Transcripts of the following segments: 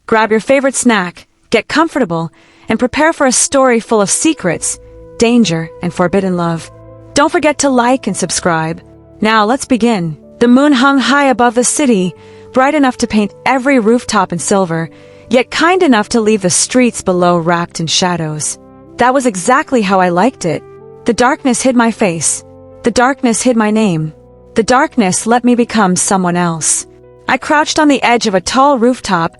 Grab your favorite snack, get comfortable, and prepare for a story full of secrets, danger, and forbidden love. Don't forget to like and subscribe. Now let's begin. The moon hung high above the city, bright enough to paint every rooftop in silver, yet kind enough to leave the streets below wrapped in shadows. That was exactly how I liked it. The darkness hid my face. The darkness hid my name. The darkness let me become someone else. I crouched on the edge of a tall rooftop,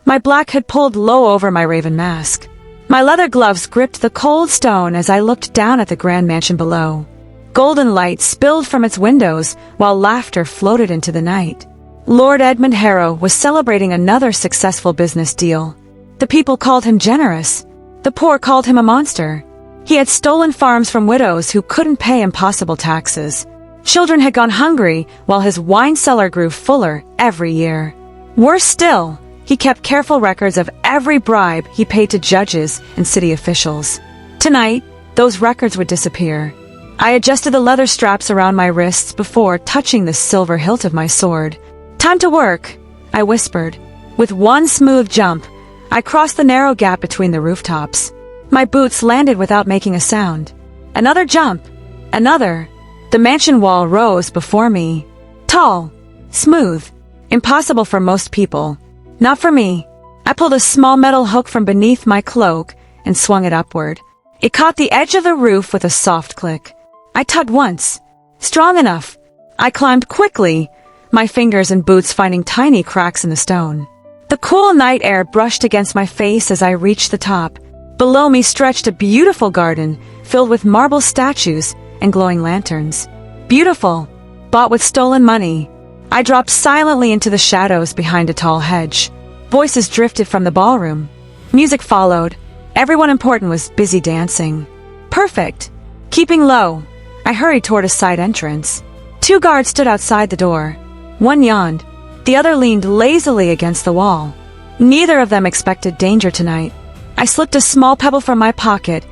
my black hood pulled low over my raven mask. My leather gloves gripped the cold stone as I looked down at the grand mansion below. Golden light spilled from its windows, while laughter floated into the night. Lord Edmund Harrow was celebrating another successful business deal. The people called him generous. The poor called him a monster. He had stolen farms from widows who couldn't pay impossible taxes. Children had gone hungry, while his wine cellar grew fuller every year. Worse still, he kept careful records of every bribe he paid to judges and city officials. Tonight, those records would disappear. I adjusted the leather straps around my wrists before touching the silver hilt of my sword. "Time to work," I whispered. With one smooth jump, I crossed the narrow gap between the rooftops. My boots landed without making a sound. Another jump. Another. The mansion wall rose before me. Tall. Smooth. Impossible for most people. Not for me. I pulled a small metal hook from beneath my cloak and swung it upward. It caught the edge of the roof with a soft click. I tugged once. Strong enough. I climbed quickly, my fingers and boots finding tiny cracks in the stone. The cool night air brushed against my face as I reached the top. Below me stretched a beautiful garden filled with marble statues and glowing lanterns. Beautiful, bought with stolen money. I dropped silently into the shadows behind a tall hedge. Voices drifted from the ballroom. Music followed. Everyone important was busy dancing. Perfect. Keeping low, I hurried toward a side entrance. 2 guards stood outside the door. One yawned. The other leaned lazily against the wall. Neither of them expected danger tonight. I slipped a small pebble from my pocket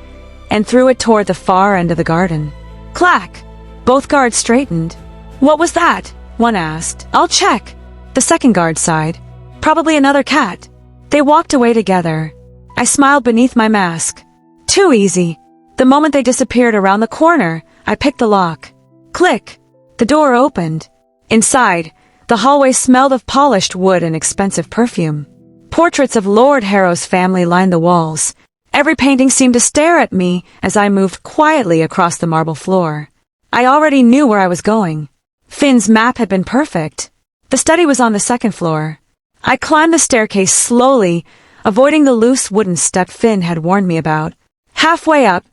and threw it toward the far end of the garden. Clack! Both guards straightened. "What was that?" one asked. "I'll check." The second guard sighed. "Probably another cat." They walked away together. I smiled beneath my mask. Too easy. The moment they disappeared around the corner, I picked the lock. Click! The door opened. Inside, the hallway smelled of polished wood and expensive perfume. Portraits of Lord Harrow's family lined the walls. Every painting seemed to stare at me as I moved quietly across the marble floor. I already knew where I was going. Finn's map had been perfect. The study was on the 2nd floor. I climbed the staircase slowly, avoiding the loose wooden step Finn had warned me about. Halfway up,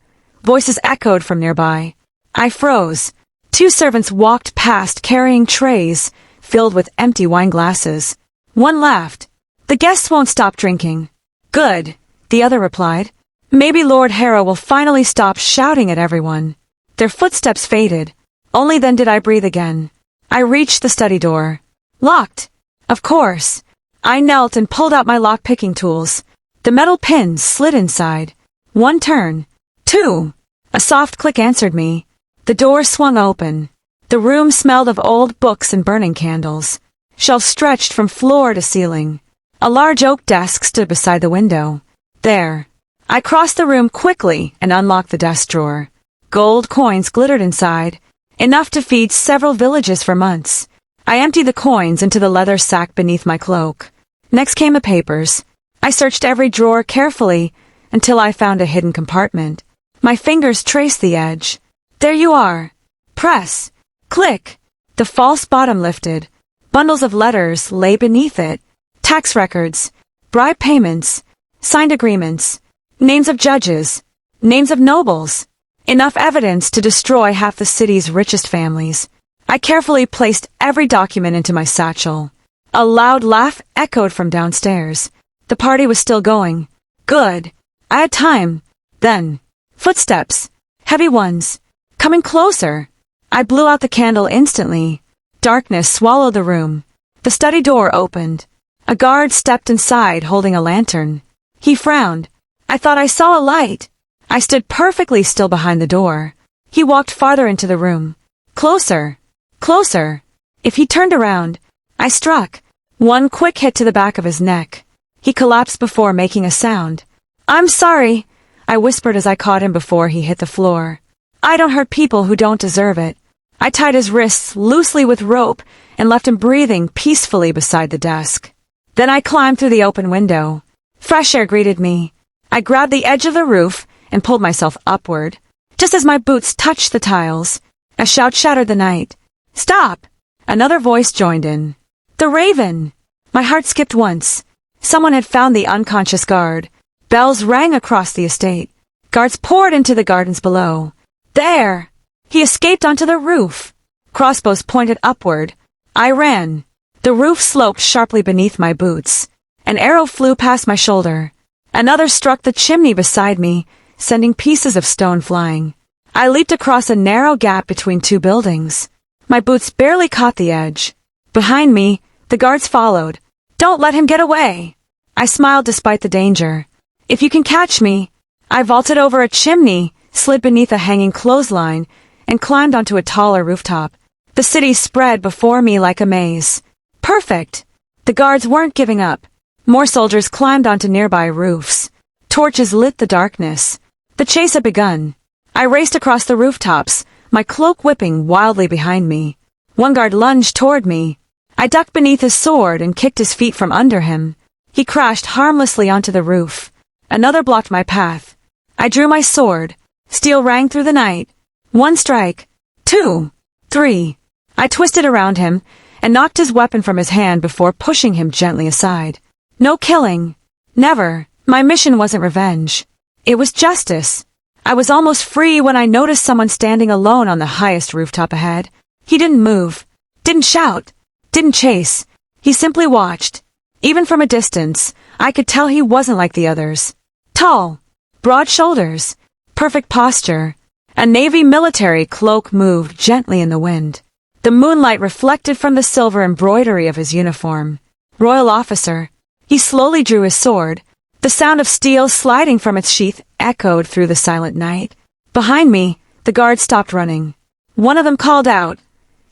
voices echoed from nearby. I froze. 2 servants walked past carrying trays filled with empty wine glasses. One laughed. "The guests won't stop drinking." "Good," the other replied. "Maybe Lord Harrow will finally stop shouting at everyone." Their footsteps faded. Only then did I breathe again. I reached the study door. Locked. Of course. I knelt and pulled out my lock-picking tools. The metal pins slid inside. 1 turn. 2. A soft click answered me. The door swung open. The room smelled of old books and burning candles. Shelves stretched from floor to ceiling. A large oak desk stood beside the window. There. I crossed the room quickly and unlocked the desk drawer. Gold coins glittered inside, enough to feed several villages for months. I emptied the coins into the leather sack beneath my cloak. Next came the papers. I searched every drawer carefully until I found a hidden compartment. My fingers traced the edge. There you are. Press. Click. The false bottom lifted. Bundles of letters lay beneath it. Tax records, bribe payments, signed agreements, names of judges, names of nobles. Enough evidence to destroy half the city's richest families. I carefully placed every document into my satchel. A loud laugh echoed from downstairs. The party was still going. Good. I had time. Then, footsteps. Heavy ones. Coming closer. I blew out the candle instantly. Darkness swallowed the room. The study door opened. A guard stepped inside holding a lantern. He frowned. I thought I saw a light. I stood perfectly still behind the door. He walked farther into the room. Closer. Closer. If he turned around, I struck. One quick hit to the back of his neck. He collapsed before making a sound. "I'm sorry," I whispered as I caught him before he hit the floor. "I don't hurt people who don't deserve it." I tied his wrists loosely with rope and left him breathing peacefully beside the desk. Then I climbed through the open window. Fresh air greeted me. I grabbed the edge of the roof and pulled myself upward. Just as my boots touched the tiles, a shout shattered the night. "Stop!" Another voice joined in. "The Raven!" My heart skipped once. Someone had found the unconscious guard. Bells rang across the estate. Guards poured into the gardens below. There! He escaped onto the roof. Crossbows pointed upward. I ran. The roof sloped sharply beneath my boots. An arrow flew past my shoulder. Another struck the chimney beside me, sending pieces of stone flying. I leaped across a narrow gap between two buildings. My boots barely caught the edge. Behind me, the guards followed. "Don't let him get away!" I smiled despite the danger. "If you can catch me." I vaulted over a chimney, slid beneath a hanging clothesline, and climbed onto a taller rooftop. The city spread before me like a maze. Perfect! The guards weren't giving up. More soldiers climbed onto nearby roofs. Torches lit the darkness. The chase had begun. I raced across the rooftops, my cloak whipping wildly behind me. One guard lunged toward me. I ducked beneath his sword and kicked his feet from under him. He crashed harmlessly onto the roof. Another blocked my path. I drew my sword. Steel rang through the night. One strike. 2. 3. I twisted around him and knocked his weapon from his hand before pushing him gently aside. No killing. Never. My mission wasn't revenge. It was justice. I was almost free when I noticed someone standing alone on the highest rooftop ahead. He didn't move. Didn't shout. Didn't chase. He simply watched. Even from a distance, I could tell he wasn't like the others. Tall. Broad shoulders. Perfect posture. A navy military cloak moved gently in the wind. The moonlight reflected from the silver embroidery of his uniform. Royal officer. He slowly drew his sword. The sound of steel sliding from its sheath echoed through the silent night. Behind me, the guards stopped running. One of them called out,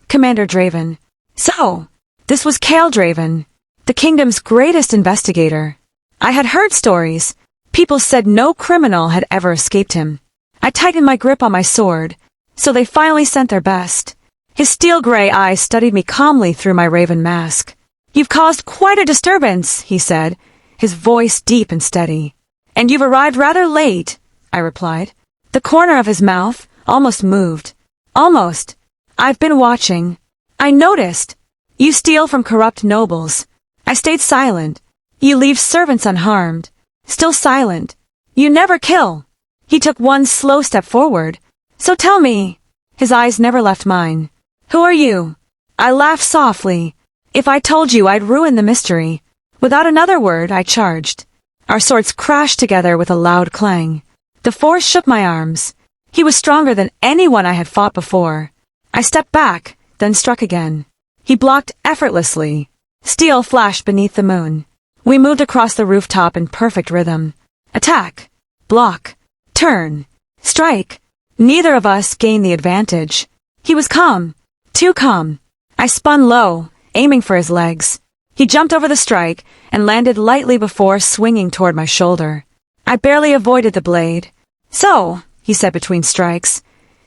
"Commander Draven." So, this was Kael Draven, the kingdom's greatest investigator. I had heard stories. People said no criminal had ever escaped him. I tightened my grip on my sword, so they finally sent their best. His steel-gray eyes studied me calmly through my raven mask. "You've caused quite a disturbance," he said, his voice deep and steady. "And you've arrived rather late," I replied. The corner of his mouth almost moved. "Almost. I've been watching. I noticed. You steal from corrupt nobles. I stayed silent. You leave servants unharmed. Still silent. You never kill." He took one slow step forward. "So tell me." His eyes never left mine. "Who are you?" I laughed softly. If I told you, I'd ruin the mystery. Without another word, I charged. Our swords crashed together with a loud clang. The force shook my arms. He was stronger than anyone I had fought before. I stepped back, then struck again. He blocked effortlessly. Steel flashed beneath the moon. We moved across the rooftop in perfect rhythm. Attack. Block. Turn. Strike. Neither of us gained the advantage. He was calm. Too calm. I spun low, aiming for his legs. He jumped over the strike and landed lightly before swinging toward my shoulder. I barely avoided the blade. "So," he said between strikes,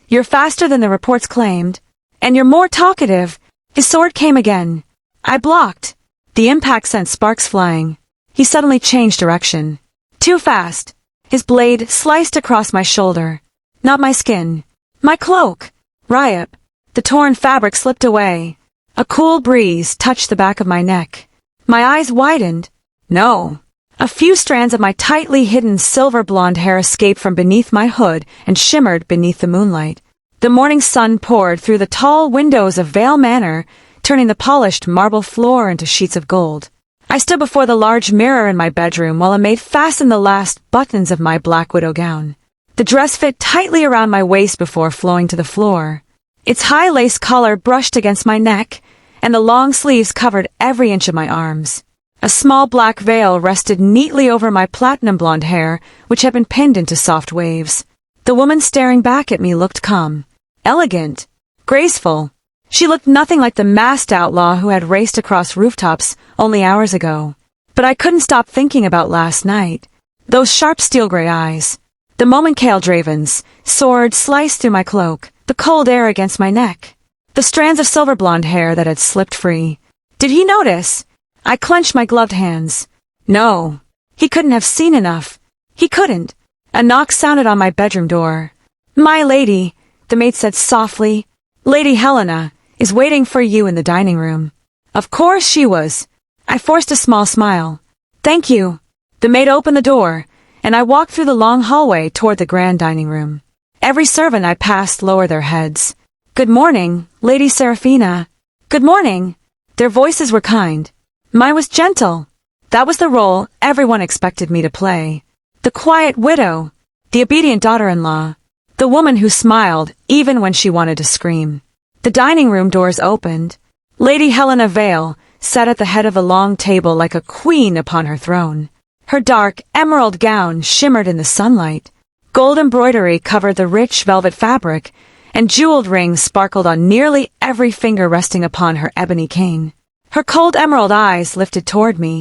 "you're faster than the reports claimed, and you're more talkative." His sword came again. I blocked. The impact sent sparks flying. He suddenly changed direction. Too fast. His blade sliced across my shoulder. Not my skin. My cloak. Riot. The torn fabric slipped away. A cool breeze touched the back of my neck. My eyes widened. No. A few strands of my tightly hidden silver blonde hair escaped from beneath my hood and shimmered beneath the moonlight. The morning sun poured through the tall windows of Vale Manor, turning the polished marble floor into sheets of gold. I stood before the large mirror in my bedroom while a maid fastened the last buttons of my black widow gown. The dress fit tightly around my waist before flowing to the floor. Its high lace collar brushed against my neck, and the long sleeves covered every inch of my arms. A small black veil rested neatly over my platinum blonde hair, which had been pinned into soft waves. The woman staring back at me looked calm, elegant, graceful. She looked nothing like the masked outlaw who had raced across rooftops only hours ago. But I couldn't stop thinking about last night. Those sharp steel-gray eyes. The moment Kael Draven's sword sliced through my cloak, the cold air against my neck. The strands of silver-blonde hair that had slipped free. Did he notice? I clenched my gloved hands. No. He couldn't have seen enough. He couldn't. A knock sounded on my bedroom door. "My lady," the maid said softly. "Lady Helena is waiting for you in the dining room." Of course she was. I forced a small smile. "Thank you." The maid opened the door, and I walked through the long hallway toward the grand dining room. Every servant I passed lowered their heads. "Good morning, Lady Seraphina." "Good morning." Their voices were kind. Mine was gentle. That was the role everyone expected me to play. The quiet widow, the obedient daughter-in-law, the woman who smiled even when she wanted to scream. The dining room doors opened. Lady Seraphina Vale sat at the head of a long table like a queen upon her throne. Her dark emerald gown shimmered in the sunlight. Gold embroidery covered the rich velvet fabric, and jeweled rings sparkled on nearly every finger resting upon her ebony cane. Her cold emerald eyes lifted toward me.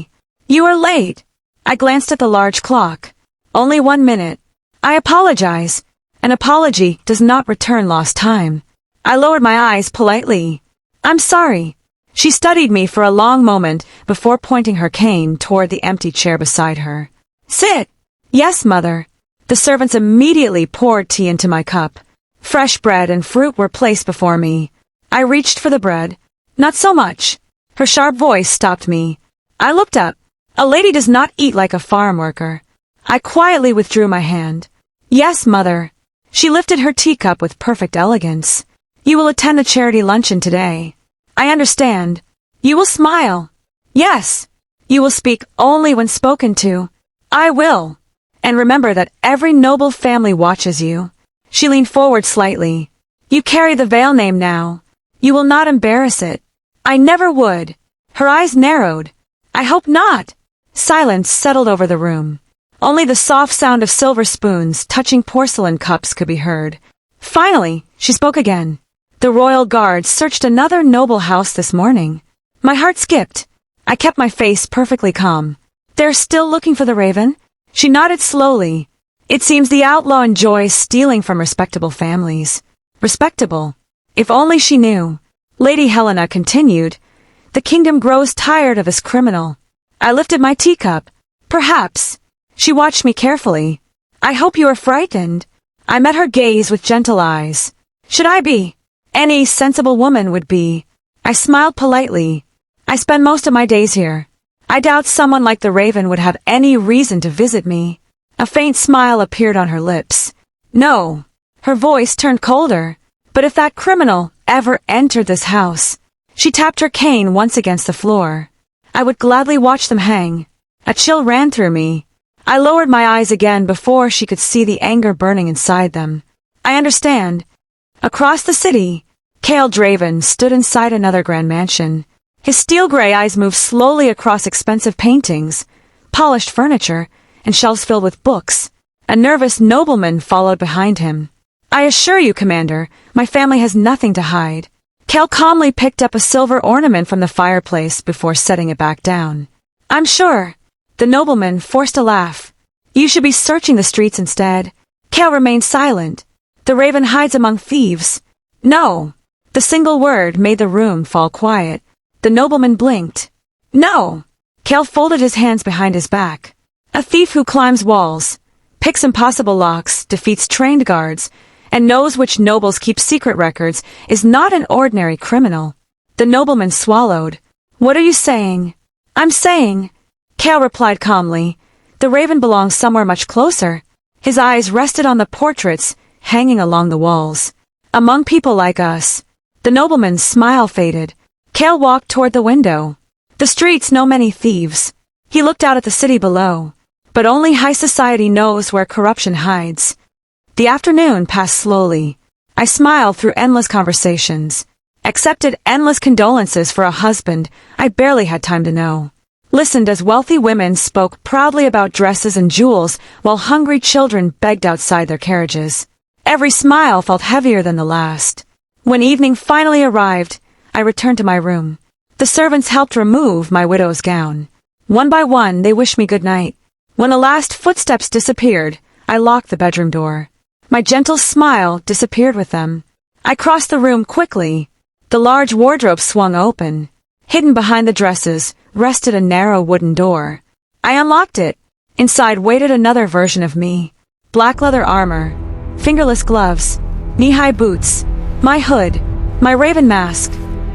"You are late." I glanced at the large clock. "Only 1 minute." "I apologize." An apology does not return lost time. I lowered my eyes politely. "I'm sorry." She studied me for a long moment before pointing her cane toward the empty chair beside her. "Sit." "Yes, mother." The servants immediately poured tea into my cup. Fresh bread and fruit were placed before me. I reached for the bread. "Not so much." Her sharp voice stopped me. I looked up. A lady does not eat like a farm worker. I quietly withdrew my hand. "Yes, mother." She lifted her teacup with perfect elegance. "You will attend the charity luncheon today." "I understand." "You will smile." "Yes." "You will speak only when spoken to." "I will." "And remember that every noble family watches you." She leaned forward slightly. "You carry the Vale name now. You will not embarrass it." "I never would." Her eyes narrowed. "I hope not." Silence settled over the room. Only the soft sound of silver spoons touching porcelain cups could be heard. Finally, she spoke again. "The royal guards searched another noble house this morning." My heart skipped. I kept my face perfectly calm. "They're still looking for the raven?" She nodded slowly. "It seems the outlaw enjoys stealing from respectable families." Respectable. If only she knew. Lady Helena continued. "The kingdom grows tired of this criminal." I lifted my teacup. "Perhaps." She watched me carefully. "I hope you are frightened." I met her gaze with gentle eyes. "Should I be?" "Any sensible woman would be." I smiled politely. "I spend most of my days here. I doubt someone like the raven would have any reason to visit me." A faint smile appeared on her lips. "No." Her voice turned colder. "But if that criminal ever entered this house," she tapped her cane once against the floor, "I would gladly watch them hang." A chill ran through me. I lowered my eyes again before she could see the anger burning inside them. "I understand." Across the city, Kael Draven stood inside another grand mansion. His steel-gray eyes moved slowly across expensive paintings, polished furniture, and shelves filled with books. A nervous nobleman followed behind him. "I assure you, Commander, my family has nothing to hide." Kael calmly picked up a silver ornament from the fireplace before setting it back down. "I'm sure." The nobleman forced a laugh. "You should be searching the streets instead." Kael remained silent. "The raven hides among thieves." "No." The single word made the room fall quiet. The nobleman blinked. "No." Kael folded his hands behind his back. "A thief who climbs walls, picks impossible locks, defeats trained guards, and knows which nobles keep secret records is not an ordinary criminal." The nobleman swallowed. "What are you saying?" "I'm saying," Kael replied calmly, "the raven belongs somewhere much closer." His eyes rested on the portraits hanging along the walls. "Among people like us." The nobleman's smile faded. Kael walked toward the window. "The streets know many thieves." He looked out at the city below. "But only high society knows where corruption hides." The afternoon passed slowly. I smiled through endless conversations, accepted endless condolences for a husband I barely had time to know, listened as wealthy women spoke proudly about dresses and jewels while hungry children begged outside their carriages. Every smile felt heavier than the last. When evening finally arrived, I returned to my room. The servants helped remove my widow's gown. One by one, they wished me good night. When the last footsteps disappeared, I locked the bedroom door. My gentle smile disappeared with them. I crossed the room quickly. The large wardrobe swung open. Hidden behind the dresses rested a narrow wooden door. I unlocked it. Inside waited another version of me. Black leather armor, fingerless gloves, knee-high boots, my hood, my raven mask.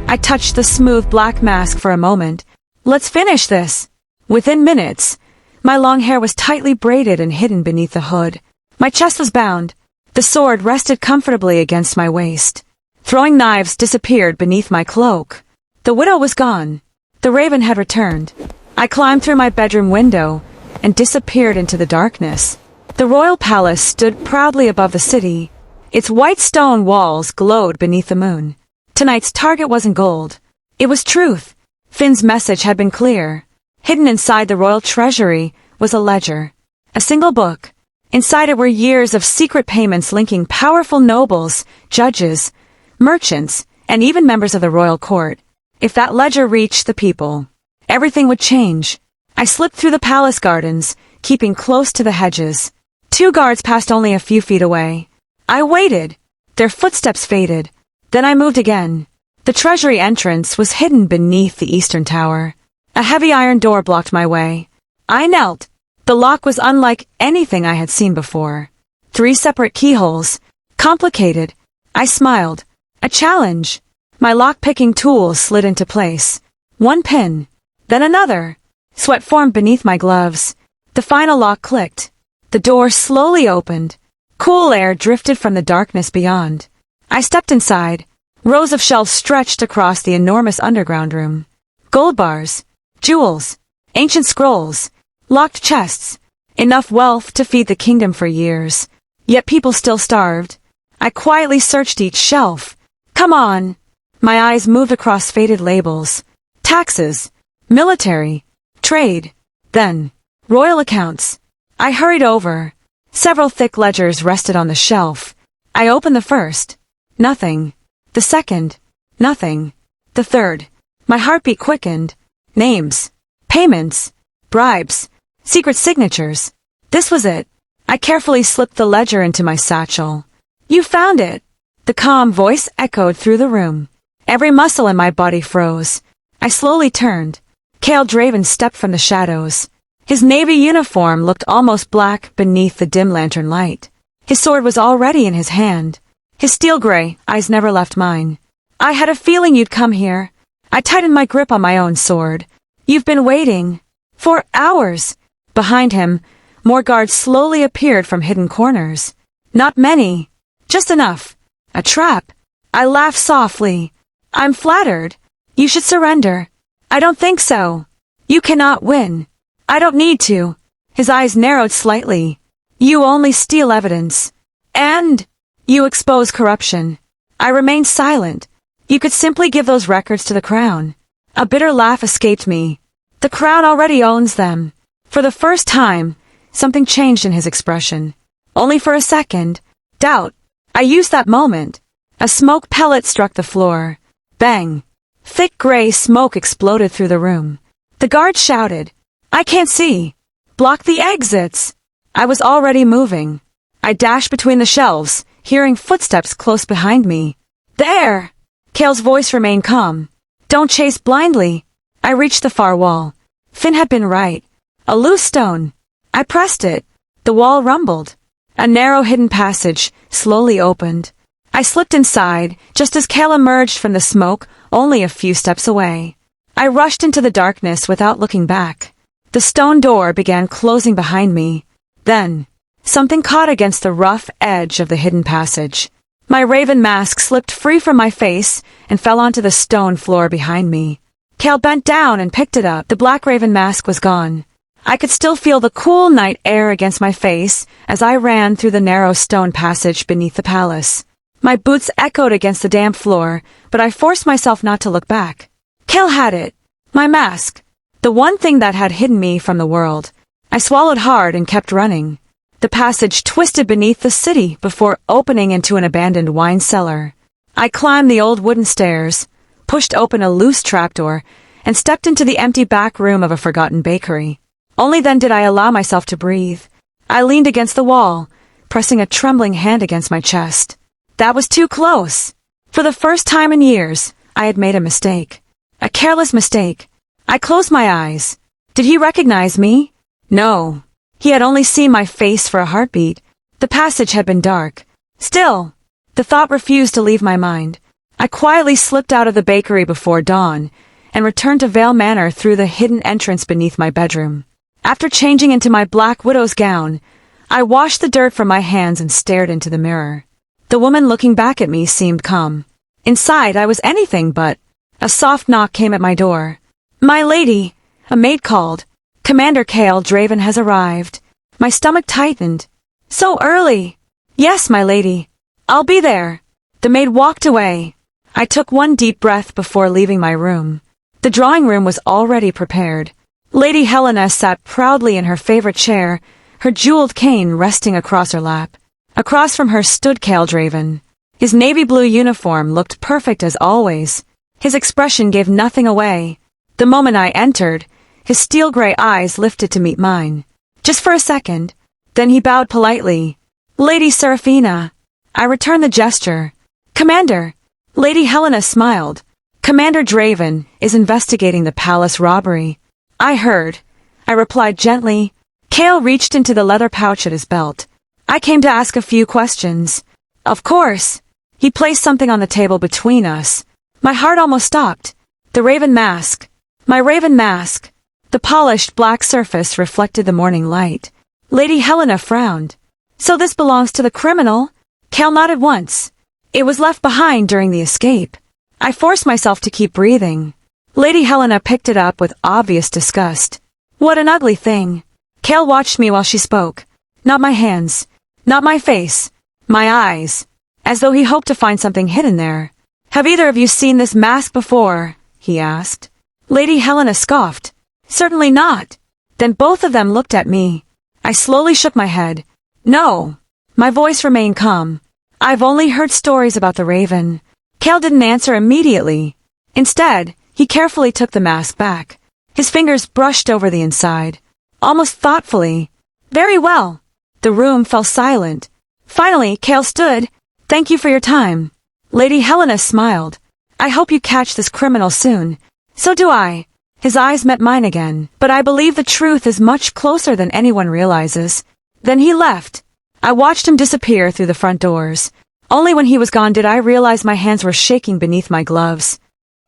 I touched the smooth black mask for a moment. Let's finish this. Within minutes, my long hair was tightly braided and hidden beneath the hood. My chest was bound. The sword rested comfortably against my waist. Throwing knives disappeared beneath my cloak. The widow was gone. The raven had returned. I climbed through my bedroom window and disappeared into the darkness. The royal palace stood proudly above the city. Its white stone walls glowed beneath the moon. Tonight's target wasn't gold. It was truth. Finn's message had been clear. Hidden inside the royal treasury was a ledger. A single book. Inside it were years of secret payments linking powerful nobles, judges, merchants, and even members of the royal court. If that ledger reached the people, everything would change. I slipped through the palace gardens, keeping close to the hedges. 2 guards passed only a few feet away. I waited. Their footsteps faded. Then I moved again. The treasury entrance was hidden beneath the eastern tower. A heavy iron door blocked my way. I knelt. The lock was unlike anything I had seen before. 3 separate keyholes. Complicated. I smiled. A challenge. My lock-picking tools slid into place. 1 pin. Then another. Sweat formed beneath my gloves. The final lock clicked. The door slowly opened. Cool air drifted from the darkness beyond. I stepped inside. Rows of shelves stretched across the enormous underground room. Gold bars, jewels, ancient scrolls, locked chests. Enough wealth to feed the kingdom for years. Yet people still starved. I quietly searched each shelf. Come on. My eyes moved across faded labels. Taxes, military, trade, then royal accounts. I hurried over. Several thick ledgers rested on the shelf. I opened the first. Nothing. The second. Nothing. The third. My heartbeat quickened. Names. Payments. Bribes. Secret signatures. This was it. I carefully slipped the ledger into my satchel. You found it. The calm voice echoed through the room. Every muscle in my body froze. I slowly turned. Kael Draven stepped from the shadows. His navy uniform looked almost black beneath the dim lantern light. His sword was already in his hand. His steel-gray eyes never left mine. I had a feeling you'd come here. I tightened my grip on my own sword. You've been waiting. For hours. Behind him, more guards slowly appeared from hidden corners. Not many. Just enough. A trap. I laughed softly. I'm flattered. You should surrender. I don't think so. You cannot win. I don't need to. His eyes narrowed slightly. You only steal evidence. And you expose corruption. I remained silent. You could simply give those records to the crown. A bitter laugh escaped me. The crown already owns them. For the first time, something changed in his expression. Only for a second. Doubt. I used that moment. A smoke pellet struck the floor. Bang. Thick gray smoke exploded through the room. The guard shouted, I can't see. Block the exits. I was already moving. I dashed between the shelves, hearing footsteps close behind me. There! Kael's voice remained calm. Don't chase blindly. I reached the far wall. Finn had been right. A loose stone. I pressed it. The wall rumbled. A narrow hidden passage slowly opened. I slipped inside, just as Kael emerged from the smoke, only a few steps away. I rushed into the darkness without looking back. The stone door began closing behind me. Then, something caught against the rough edge of the hidden passage. My raven mask slipped free from my face and fell onto the stone floor behind me. Kael bent down and picked it up. The black raven mask was gone. I could still feel the cool night air against my face as I ran through the narrow stone passage beneath the palace. My boots echoed against the damp floor, but I forced myself not to look back. Kael had it. My mask. The one thing that had hidden me from the world. I swallowed hard and kept running. The passage twisted beneath the city before opening into an abandoned wine cellar. I climbed the old wooden stairs, pushed open a loose trapdoor, and stepped into the empty back room of a forgotten bakery. Only then did I allow myself to breathe. I leaned against the wall, pressing a trembling hand against my chest. That was too close. For the first time in years, I had made a mistake. A careless mistake. I closed my eyes. Did he recognize me? No. He had only seen my face for a heartbeat. The passage had been dark. Still, the thought refused to leave my mind. I quietly slipped out of the bakery before dawn and returned to Vale Manor through the hidden entrance beneath my bedroom. After changing into my black widow's gown, I washed the dirt from my hands and stared into the mirror. The woman looking back at me seemed calm. Inside, I was anything but. A soft knock came at my door. "My lady," a maid called. "Commander Kael Draven has arrived." My stomach tightened. "So early?" "Yes, my lady. I'll be there." The maid walked away. I took one deep breath before leaving my room. The drawing room was already prepared. Lady Helena sat proudly in her favorite chair, her jeweled cane resting across her lap. Across from her stood Kael Draven. His navy blue uniform looked perfect as always. His expression gave nothing away. The moment I entered, his steel-gray eyes lifted to meet mine. Just for a second. Then he bowed politely. "Lady Seraphina." I returned the gesture. "Commander." Lady Helena smiled. "Commander Draven is investigating the palace robbery." "I heard," I replied gently. Kael reached into the leather pouch at his belt. "I came to ask a few questions." "Of course." He placed something on the table between us. My heart almost stopped. The raven mask. My raven mask. The polished black surface reflected the morning light. Lady Helena frowned. "So this belongs to the criminal?" Kael nodded once. "It was left behind during the escape." I forced myself to keep breathing. Lady Helena picked it up with obvious disgust. "What an ugly thing." Kael watched me while she spoke. Not my hands. Not my face. My eyes. As though he hoped to find something hidden there. "Have either of you seen this mask before?" he asked. Lady Helena scoffed. "Certainly not." Then both of them looked at me. I slowly shook my head. "No." My voice remained calm. "I've only heard stories about the raven." Kael didn't answer immediately. Instead, he carefully took the mask back. His fingers brushed over the inside. Almost thoughtfully. "Very well." The room fell silent. Finally, Kael stood. "Thank you for your time." Lady Helena smiled. "I hope you catch this criminal soon." "So do I." His eyes met mine again. "But I believe the truth is much closer than anyone realizes." Then he left. I watched him disappear through the front doors. Only when he was gone did I realize my hands were shaking beneath my gloves.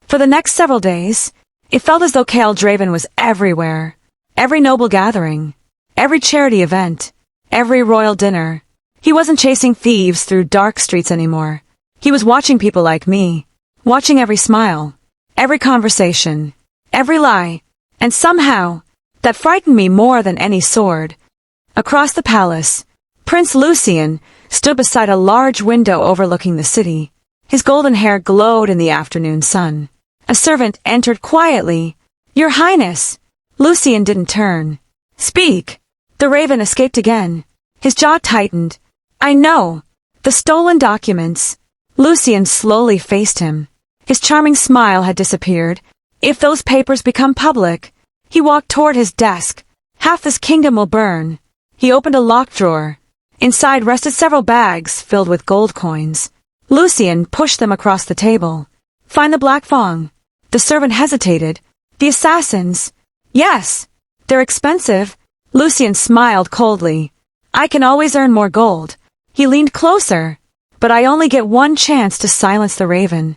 For the next several days, it felt as though Kael Draven was everywhere. Every noble gathering. Every charity event. Every royal dinner. He wasn't chasing thieves through dark streets anymore. He was watching people like me. Watching every smile. Every conversation. Every lie. And somehow, that frightened me more than any sword. Across the palace, Prince Lucien stood beside a large window overlooking the city. His golden hair glowed in the afternoon sun. A servant entered quietly. "Your Highness." Lucien didn't turn. "Speak." The raven escaped again. His jaw tightened. "I know. The stolen documents." Lucien slowly faced him. His charming smile had disappeared. "If those papers become public." He walked toward his desk. "Half this kingdom will burn." He opened a locked drawer. Inside rested several bags filled with gold coins. Lucien pushed them across the table. "Find the Black Fong." The servant hesitated. "The assassins." "Yes. They're expensive." Lucien smiled coldly. "I can always earn more gold." He leaned closer. "But I only get one chance to silence the raven."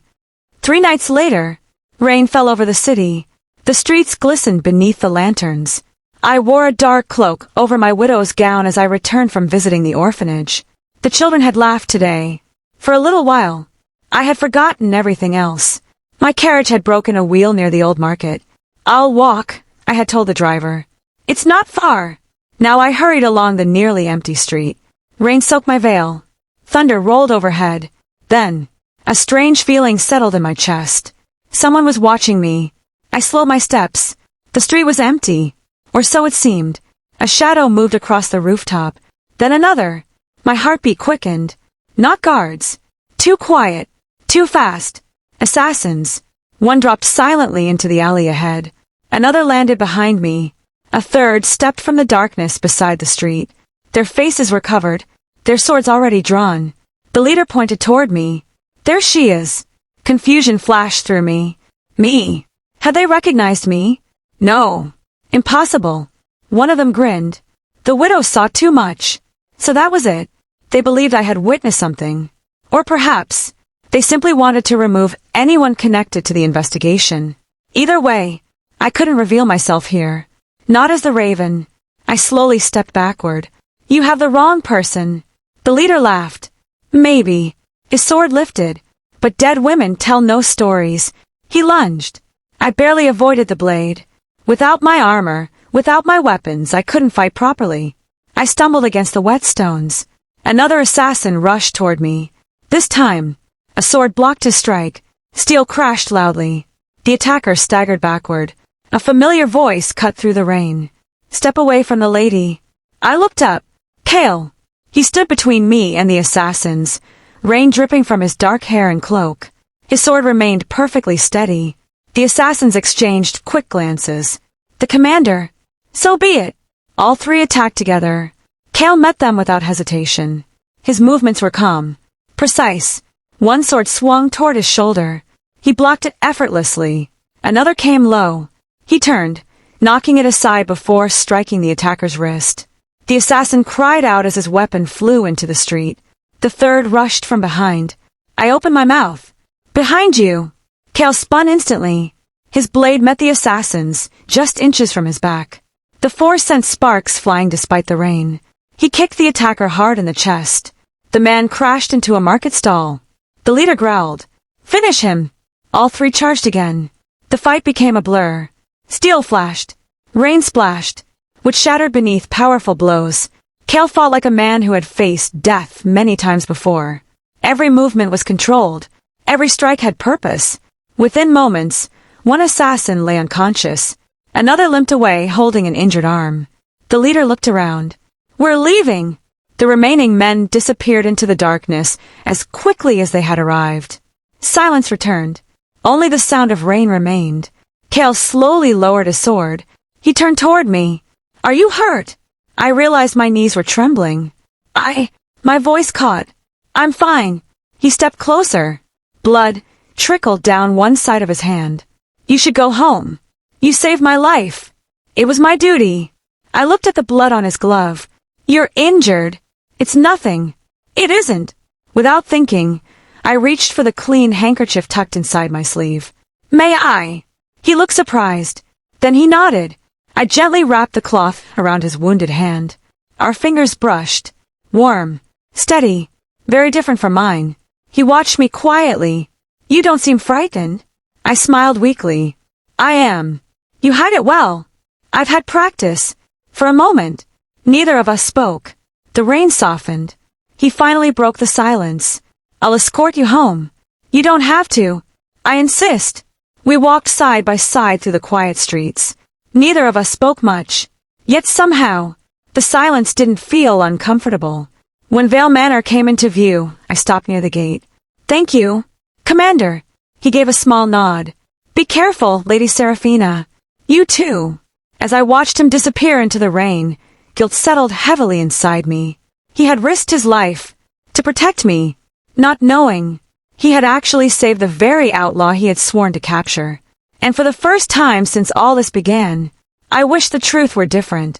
3 nights later, rain fell over the city. The streets glistened beneath the lanterns. I wore a dark cloak over my widow's gown as I returned from visiting the orphanage. The children had laughed today. For a little while, I had forgotten everything else. My carriage had broken a wheel near the old market. "I'll walk," I had told the driver. "It's not far." Now I hurried along the nearly empty street. Rain soaked my veil. Thunder rolled overhead. Then, a strange feeling settled in my chest. Someone was watching me. I slowed my steps. The street was empty. Or so it seemed. A shadow moved across the rooftop. Then another. My heartbeat quickened. Not guards. Too quiet. Too fast. Assassins. One dropped silently into the alley ahead. Another landed behind me. A third stepped from the darkness beside the street. Their faces were covered, their swords already drawn. The leader pointed toward me. There she is. Confusion flashed through me. Me. Had they recognized me? No. Impossible. One of them grinned. The widow saw too much. So that was it. They believed I had witnessed something. Or perhaps, they simply wanted to remove anyone connected to the investigation. Either way, I couldn't reveal myself here. Not as the Raven. I slowly stepped backward. You have the wrong person. The leader laughed. Maybe. His sword lifted. But dead women tell no stories. He lunged. I barely avoided the blade. Without my armor, without my weapons, I couldn't fight properly. I stumbled against the whetstones. Another assassin rushed toward me. This time, a sword blocked his strike. Steel crashed loudly. The attacker staggered backward. A familiar voice cut through the rain. Step away from the lady. I looked up. Kael. He stood between me and the assassins, rain dripping from his dark hair and cloak. His sword remained perfectly steady. The assassins exchanged quick glances. The commander. So be it. All three attacked together. Kael met them without hesitation. His movements were calm, precise. One sword swung toward his shoulder. He blocked it effortlessly. Another came low. He turned, knocking it aside before striking the attacker's wrist. The assassin cried out as his weapon flew into the street. The third rushed from behind. I opened my mouth. Behind you! Kael spun instantly. His blade met the assassin's, just inches from his back. The force sent sparks flying despite the rain. He kicked the attacker hard in the chest. The man crashed into a market stall. The leader growled. Finish him! All three charged again. The fight became a blur. Steel flashed. Rain splashed, which shattered beneath powerful blows. Kael fought like a man who had faced death many times before. Every movement was controlled. Every strike had purpose. Within moments, one assassin lay unconscious. Another limped away holding an injured arm. The leader looked around. We're leaving! The remaining men disappeared into the darkness as quickly as they had arrived. Silence returned. Only the sound of rain remained. Kael slowly lowered his sword. He turned toward me. Are you hurt? I realized my knees were trembling. My voice caught. I'm fine. He stepped closer. Blood trickled down one side of his hand. You should go home. You saved my life. It was my duty. I looked at the blood on his glove. You're injured. It's nothing. It isn't. Without thinking, I reached for the clean handkerchief tucked inside my sleeve. May I? He looked surprised. Then he nodded. I gently wrapped the cloth around his wounded hand. Our fingers brushed. Warm. Steady. Very different from mine. He watched me quietly. You don't seem frightened. I smiled weakly. I am. You hide it well. I've had practice. For a moment, neither of us spoke. The rain softened. He finally broke the silence. I'll escort you home. You don't have to. I insist. We walked side by side through the quiet streets. Neither of us spoke much. Yet somehow, the silence didn't feel uncomfortable. When Vale Manor came into view, I stopped near the gate. Thank you, Commander. He gave a small nod. Be careful, Lady Seraphina. You too. As I watched him disappear into the rain, guilt settled heavily inside me. He had risked his life to protect me, not knowing he had actually saved the very outlaw he had sworn to capture. And for the first time since all this began, I wished the truth were different.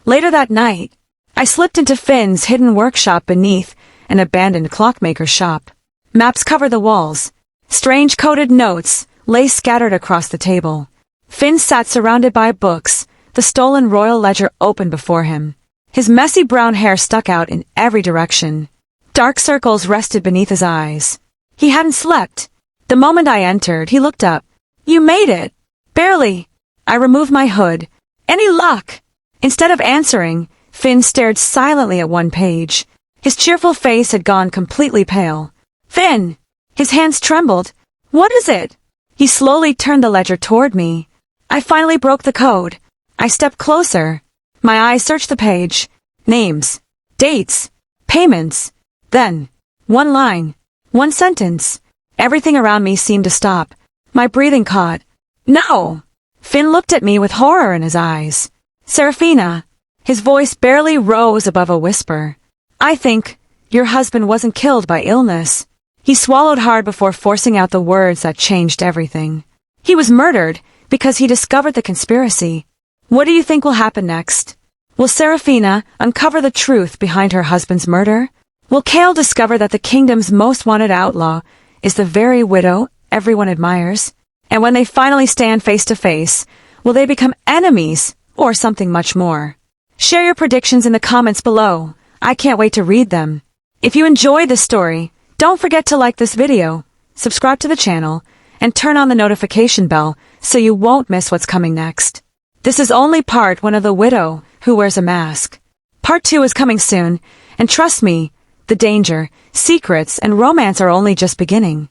Later that night, I slipped into Finn's hidden workshop beneath an abandoned clockmaker's shop. Maps covered the walls. Strange coded notes lay scattered across the table. Finn sat surrounded by books, the stolen royal ledger open before him. His messy brown hair stuck out in every direction. Dark circles rested beneath his eyes. He hadn't slept. The moment I entered, he looked up. You made it. Barely. I removed my hood. Any luck? Instead of answering, Finn stared silently at one page. His cheerful face had gone completely pale. Finn! His hands trembled. What is it? He slowly turned the ledger toward me. I finally broke the code. I stepped closer. My eyes searched the page. Names. Dates. Payments. Then, one line. One sentence. Everything around me seemed to stop. My breathing caught. No! Finn looked at me with horror in his eyes. Seraphina. His voice barely rose above a whisper. I think your husband wasn't killed by illness. He swallowed hard before forcing out the words that changed everything. He was murdered because he discovered the conspiracy. What do you think will happen next? Will Seraphina uncover the truth behind her husband's murder? Will Kael discover that the kingdom's most wanted outlaw is the very widow everyone admires? And when they finally stand face to face, will they become enemies or something much more? Share your predictions in the comments below. I can't wait to read them. If you enjoyed this story, don't forget to like this video, subscribe to the channel, and turn on the notification bell so you won't miss what's coming next. This is only part 1 of The Widow Who Wears a Mask. Part 2 is coming soon, and trust me, the danger, secrets, and romance are only just beginning.